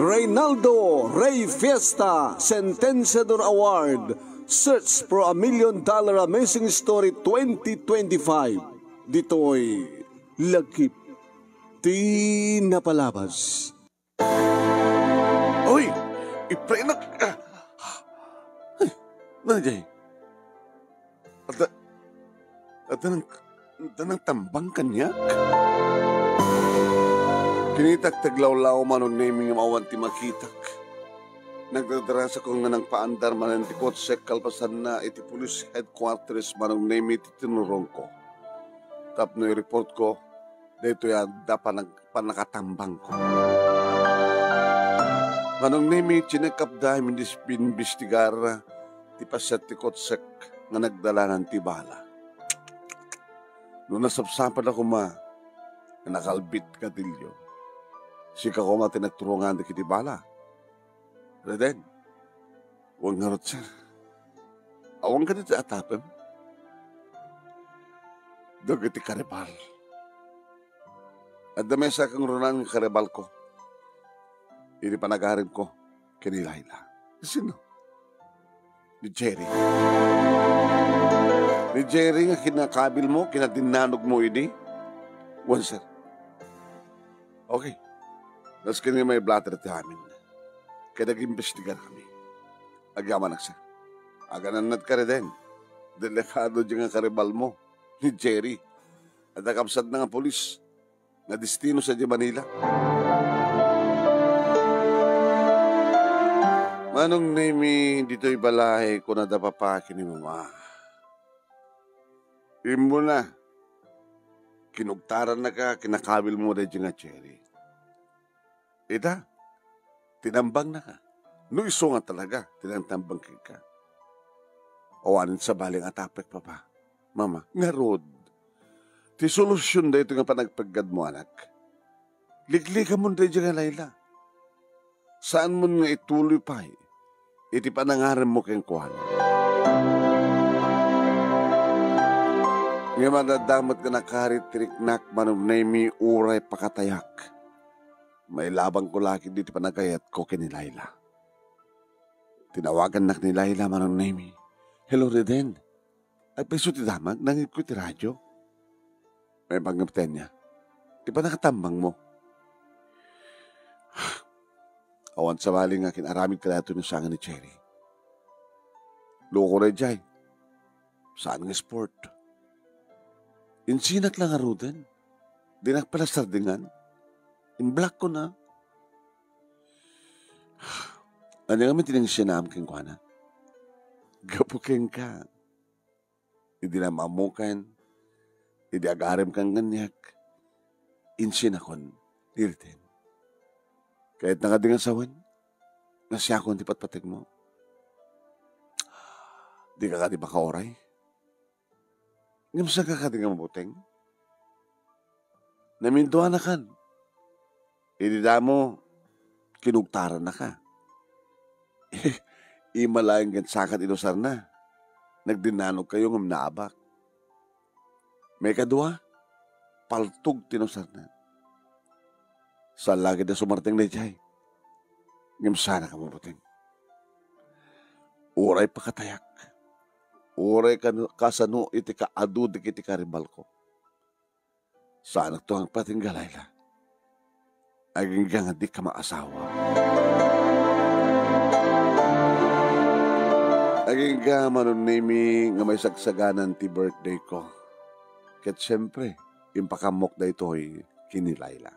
Reynaldo Rey Fiesta Sentenciador Award, Search for a $1 Million Amazing Story 2025. Dito'y Lagkip Di Napalabas. Uy! Iprenak! Ay, nandiyan. At nang tambang kanyak? Kinitak taglawlaw manong naming amawan ti makitak. Nagdadarasa ko nga ng paandar manan ti kotsek kalpasan na iti police headquarters manong name iti tinurong ko. Tapno i-report ko, dito yan dapat panakatambang ko. Manong name chinekap dahil binbistigar ti paset ti kotsek nga nagdala ng tibala. Noong nasapsapan ako nakalbit katilyo. Sika ko tinagturungan di kitibala. Reden, huwag narot sir. Awang ka dito atapem. Doon iti karibal. At damesa kang runan ng karibal ko. Ini panagarin ko kinilayla. Sino? Ni Jerry. Ni Jerry nga kinakabil mo, kinadinanog mo ini. One sir. Okay. Nas kini may blatter ti amin. Kaya nag-imbestigar kami. Agyaman sir. Agananat ka rin. Delikado dyan nga karibal mo, ni Jerry. At nakapsad na nga polis na destino sa di Manila. Manong name dito'y balahe ko na dapapakin ni mama. Imo na. Kinugtaran na ka, kinakabil mo rin dyan nga Jerry. Ida, tinambang na ka. No iso nga talaga, tinatambang ka. Awanin sa baling atapek pa pa. Mama, nga rod. Ti solusyon da ito nga panagpagad mo anak. Ligliga mo rin dyan nga Layla. Saan mo nga ituloy pa iti panangaran mo keng kuhan. Nga madadamat ka nakarit triknak manong nami uray pakatayak. May labang ko laki dito panagayat ko kay ni Layla. Tinawagan nak ni Layla manong nami. Hello Reden. Ay peso ti damag, nangit ko ti radyo. May panggapten niya. Di pa nakatambang mo? Awan sa bali nga kinaramid ka dato ng sangan ni Cherry. Loko rin jay. Saan nga sport? Insinak lang arudan. Di nakpalasardingan. In black ko na. Ano nga tinang siya na amking kwa na? Gapukin ka. Hindi na mamukan. Hindi agarim kang ganyak. Insin akon. Nirten. Kahit nakadingan sawan. Nasya akong di patpatig mo. Di ka di ba kaoray? Ngamsa ka kadingan mabuteng? Namintuan na kan. Hindi mo, kinugtaran na ka. Imalayang gansakat inusar na. Nagdinanog kayo ng naabak. May kadua, paltog tinusar na. Sa lagi na sumarting na jay. Ngam sana ka mabuting. Uray pakatayak. Uray kasano iti kaadu di kiti karibal ko. Sana to ang pating galayla. Aging nga di ka maasawa. Aging nga manunimi nga may sagsaganan ti birthday ko. Ket siyempre, impakamok da ito'y kini Layla.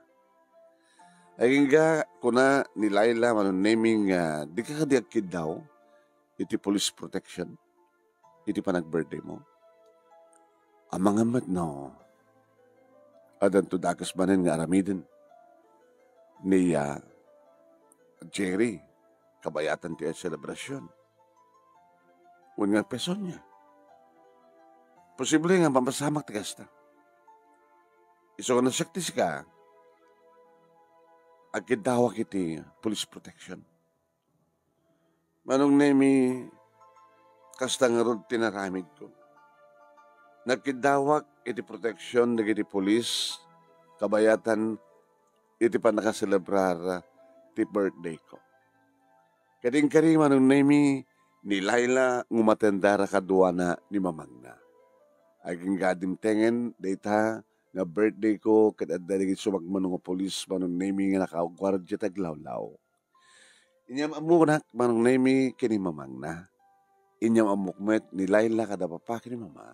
Aging nga kuna ni Layla manunimi nga di ka kadiagkid daw iti police protection. Iti pa nag-birthday mo. Ang mga no. Adan to dakas manen nga aramidin. Ni Jerry, kabayatan ti at selebrasyon. Nga peso niya. Posible nga mapasamak ti kasta. Iso ka nasaktis ka, agkidawak iti police protection. Manong nemi, kasta nga rod tinaramid ko. Nagkidawak iti protection nagiti police, kabayatan iti pa nakaselebrar ti birthday ko. Kading-kari manong nemi ni Laila ngumatendara kadua na ni mamang na. Aging gadim tengen data nga birthday ko ket adda sumagmano nga polis manong nemi nga nakaugwardya taglawlaw. Inyam amunak manong nemi kini mamang na. Inyam amukmet ni Laila kada papa kini mama.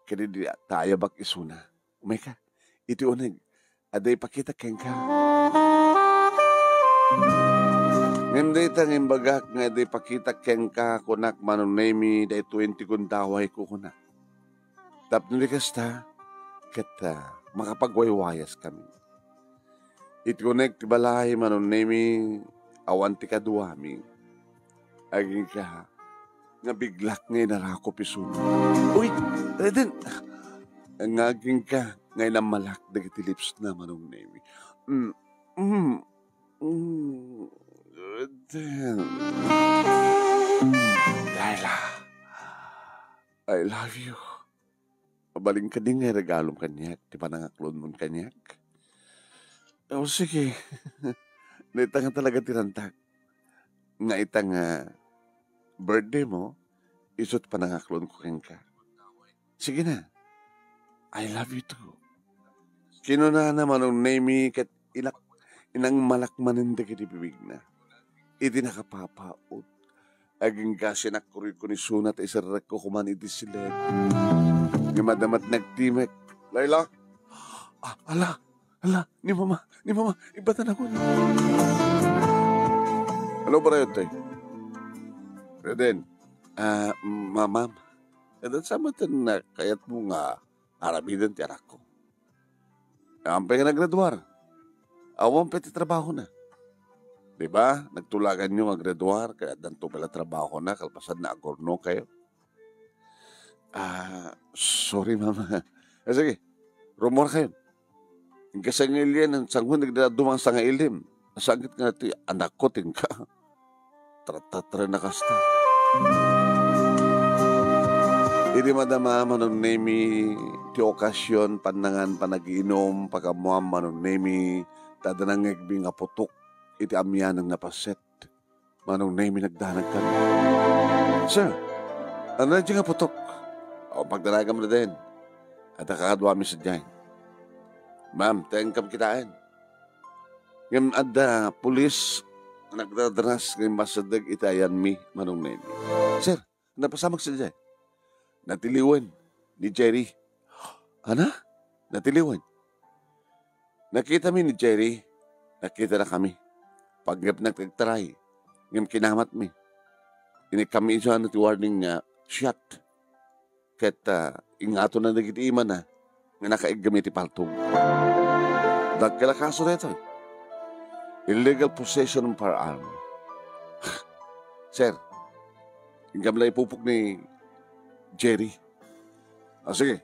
Kini di tayo bak isuna. Umay ka, iti uneg, aday pakita keng ka. Nganday tanging bagak nga aday pakita keng ka kunak manong nemi day 20 kundaway ko kunak. Tap nulikas ta, kata makapagwaywayas kami. Iti uneg ti balay manong nemi awan ti kaduami. Aging ka, nga biglak ngay narakop isun. Uy, Reden, ang aging ka ngay namalak dagiti lips na manong nemi. Reden. Laila, I love you. Mabaling ka din ngay regalong kanyak, di pa nangaklon mong kanyak. O sige, naita nga talaga tinantak. Nga itang birthday mo, isot pa nangaklon ko keng ka. Sige na, I love you too. Kinuna naman ang nemi kat inang malakmanin da kiti bibig na. Iti nakapapaot. Aging kasi nakuri ko ni sunat isarak ko kuman iti sila. Nga madamat nagtimek. Laila? Ala, ni mama, ibatan ako. Ano ba rin ito? Reden, ma'am, edan sama na kayat mo nga arabidan ti anak ko. Ampay nga naggraduar. Awang peti trabaho na. Diba? Nagtulagan nyo nga graduar, kaya danto pala trabaho na, kalpasan na agorno kayo. Sorry mama. Sige, rumor kayo. Ang kasangilyan, ang sanghun nagdadumang sa nga ilim. Nasagit nga ti anak ko, tingka. Tratatra na kasta. Hindi madama manong nemi ti okasyon panangan panag-inom pagkamuam manong nemi tadanang egbing aputok iti amyan ng napaset manong nemi nagdanag kami. Sir, ano na dyan aputok? O pagdanagan mo na din. At nakakadwa mi sa dyan. Ma'am, tayong kitaan. Ngayon ada pulis nagdadanas ng masadag itayan mi manong nemi. Sir, napasamag sa dyan. Natiliwan ni Jerry. Ana? Natiliwan. Nakita mi ni Jerry. Nakita na kami. Pagkap nagtagtaray. Ngayon kinamat mi. Ini kami isa na ti warning nga shot. Kat ingato na nagitiman na nga nakaiggamit ti paltog. Dagkala kaso na ito. Illegal possession ng firearm. Sir, ingam lang ipupok ni Jerry. Sige.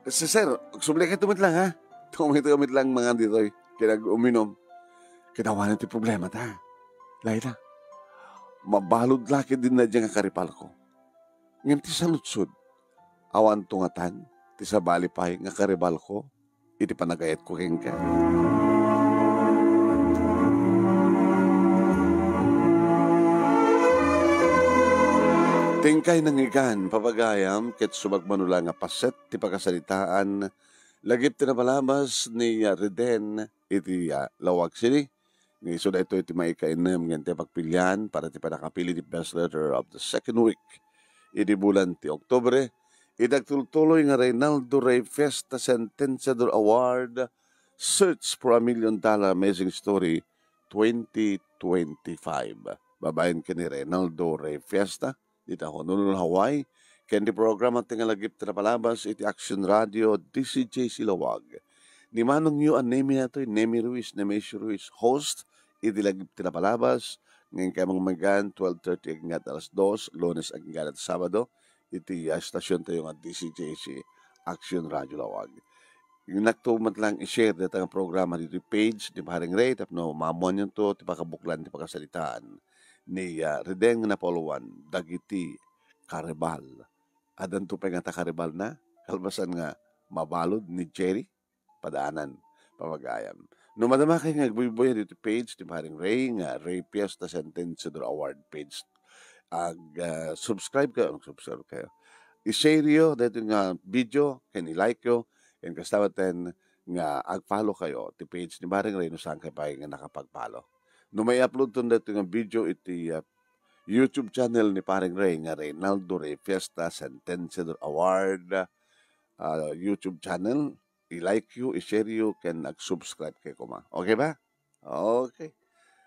Sir, sumuli kayo tumit lang ha. Tumit lang mga dito. Kaya uminom. Kinawanan ti problema ta. Laila, mabalod laki din na dyan ang karipal ko. Ngayon ti salutsud. Awan tungatan. Ti sa balipay nga karibal ko. Iti panagayat ko keng ka. Tingkay nangigan, papagayam, ket subagmanula nga paset, ti pagkasalitaan, lagip ti napalabas ni Reden, iti lawag sini. Ni so da ito iti maikainem ngente pagpilian para ti panakapili ti best letter of the second week. Iti bulan ti Oktubre, idagtultuloy nga Reynaldo Rey Fiesta Sentenciador Award, Search for $1 Million Amazing Story 2025. Babayin ka ni Reynaldo Rey Fiesta, dito ako, Honolulu, Hawaii. Kendi program at tingalagip na palabas, iti Action Radio, DCJ Silawag. Ni Manong Yu, ang name na ito, Nemi Ruiz, Nemesio Ruiz, host, iti lagip na palabas. Ngayon kayo mga magan, 12:30 agad alas 2, Lunes agad at Sabado. Iti stasyon tayo nga DCJ Action Radio Lawag. Yung nagtumat lang i-share dito ang programa dito page, di pa haring rate, no, mamon yun to, di pa kabuklan, di pa kasalitaan. Ni Reden nga napoluan, dagiti karibal. Adan to pa nga ta karibal na, kalbasan nga mabalod ni Jerry, padaanan, pamagayam. No madama kayo nga agbubuya dito page ni Paring Ray nga Ray Fiesta Sentenciador Award page. Subscribe kayo. I-share yo dito nga video, can i-like yo, and kastawaten nga ag-follow kayo ti page ni Paring Ray no saan kayo pa nga nakapag-follow. No may upload to dito nga video iti YouTube channel ni Paring Ray nga Reynaldo Ray Fiesta Sentenciador Award YouTube channel. I-like you, i-share you, can nag-subscribe kayo kuma. Okay ba? Okay.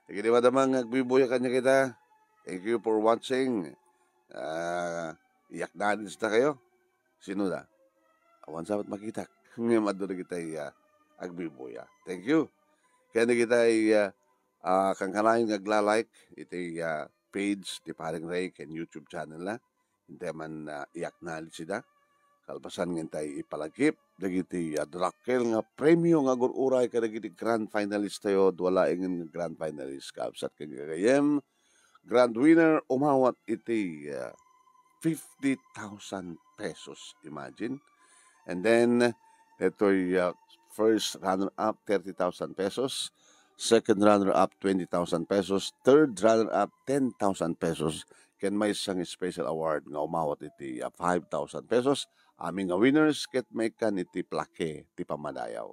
Sige di ba damang agbibuya kanya kita. Thank you for watching. Iyak na na kayo. Sino na? Awan sabat makita. Ngayon maduro kita agbibuya. Thank you. Kaya na kita kang kanayin nagla-like iti page ni Paring Ray ken YouTube channel na. Hindi man iyak na sida. Kalpasan ng tayo ipalagip. Dagiti drakkel nga premyo nga gururay ka dagiti grand finalist tayo. Wala ingin nga grand finalist. Kapsat ka gagayem. Grand winner umawat iti 50,000 pesos. Imagine. And then, ito'y first runner-up 30,000 pesos. Second runner-up 20,000 pesos. Third runner-up 10,000 pesos. Ken may isang special award nga umawat iti 5,000 pesos. Aming nga winners ket may kan iti plaque ti pamadayaw.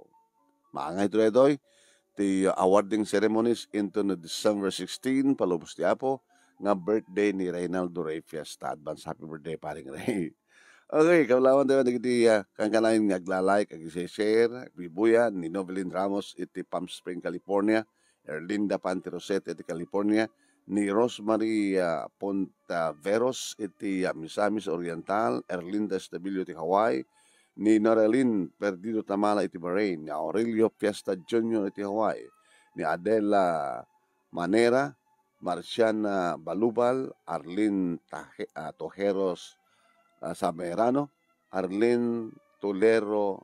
Maangay ito ti awarding ceremonies into no December 16 palubos ti Apo nga birthday ni Reynaldo Ray Fiesta. Advance happy birthday Paring Ray. Okay, kaulawan tayo nagiti kang kanayin nga agla-like, ag-share, agbibuya ni Novelyn Ramos iti Palm Spring, California, Erlinda Pantirosete iti California, ni Rosemary Pontaveros iti Misamis Oriental, Erlinda Estabilio iti Hawaii, ni Norelin Perdido Tamala iti Bahrain, ni Aurelio Fiesta Jr. iti Hawaii, ni Adela Manera, Marciana Balubal, Arlene Tojeros Saberano, Arlene Tolero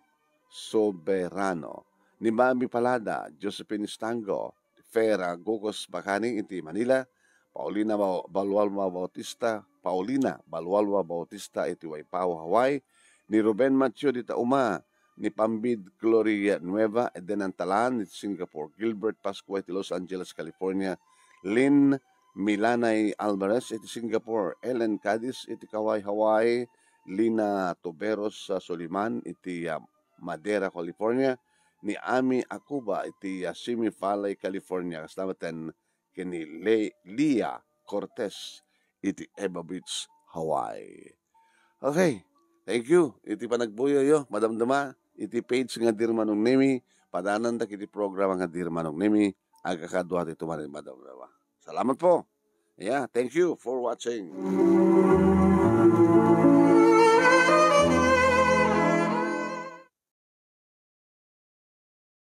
Soberano, ni Mami Palada, Josephine Stango, Fera Gogos Bacani iti Manila, Paulina Balwalwa Bautista iti Waipao, Hawaii, ni Ruben Macho di Tauma, ni Pambid Gloria Nueva, Edenantalan iti Singapore, Gilbert Pascua iti Los Angeles, California, Lynn Milanay Alvarez iti Singapore, Ellen Cadiz iti Kauai, Hawaii, Lina Toberos Soliman iti Madera, California, ni Ami Akuba iti Simi Valley, California. Kastamatan kini Leah Cortez iti Eva Beach, Hawaii. Okay, thank you. Iti panagbuyo yo, madamdama, iti page nga dirmanong nimi, padanan ta kiti program nga dirmanong nimi, agakadwa iti tumanin madamdama. Salamat po. Yeah, thank you for watching.